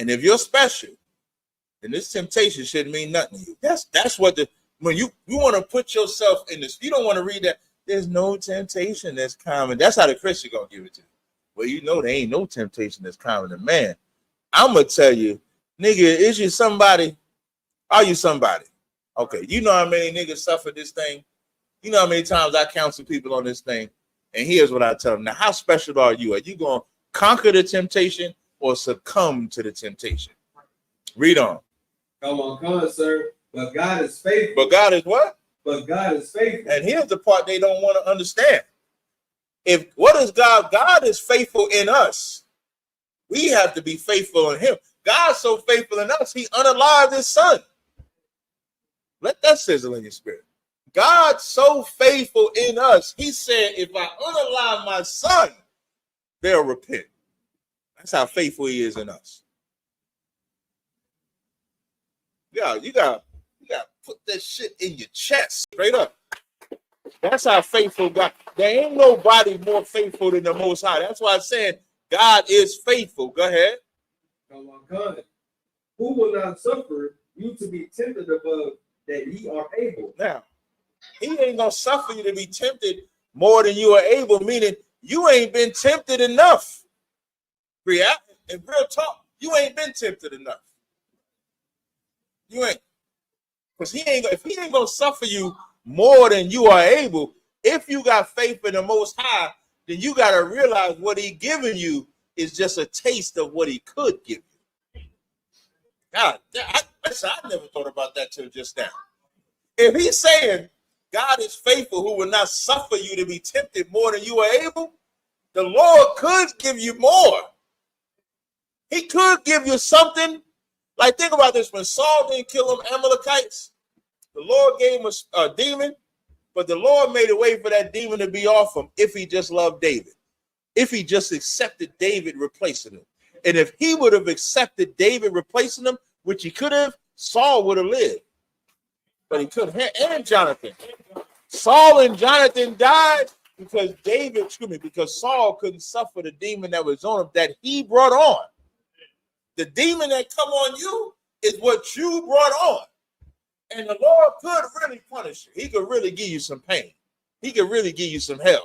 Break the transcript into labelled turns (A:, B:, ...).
A: And if you're special, then this temptation shouldn't mean nothing to you. That's what when you want to put yourself in this, you don't want to read that. There's no temptation that's common. That's how the Christian gonna give it to you. Well, you know there ain't no temptation that's common to man. I'm gonna tell you, nigga, is you somebody? Are you somebody? Okay, you know how many niggas suffer this thing? You know how many times I counsel people on this thing? And here's what I tell them. Now, how special are you? Are you gonna conquer the temptation or succumb to the temptation? Read on.
B: Come on, sir. But God is faithful.
A: But God is what?
B: But God is faithful.
A: And here's the part they don't want to understand. What is God? God is faithful in us. We have to be faithful in him. God's so faithful in us, he unalived his son. Let that sizzle in your spirit. God's so faithful in us. He said, if I unalive my son, they'll repent. That's how faithful he is in us. Yeah, you got to put that shit in your chest, straight up. That's how faithful God. There ain't nobody more faithful than the Most High. That's why I'm saying God is faithful. Go ahead.
B: Come on, God. Who will not suffer you to be tempted above that ye are able?
A: Now, he ain't gonna suffer you to be tempted more than you are able, meaning you ain't been tempted enough. In real talk, you ain't been tempted enough. You ain't. Because if he ain't gonna suffer you more than you are able, if you got faith in the Most High, then you got to realize what he giving you is just a taste of what he could give you. God, I never thought about that till just now. If he's saying God is faithful who will not suffer you to be tempted more than you are able, the Lord could give you more. He could give you something. Like, think about this. When Saul didn't kill them Amalekites, the Lord gave him a demon, but the Lord made a way for that demon to be off him if he just loved David. If he just accepted David replacing him. And if he would have accepted David replacing him, which he could have, Saul would have lived. But he couldn't. And Jonathan. Saul and Jonathan died because Saul couldn't suffer the demon that was on him that he brought on. The demon that come on you is what you brought on. And the Lord could really punish you. He could really give you some pain. He could really give you some hell.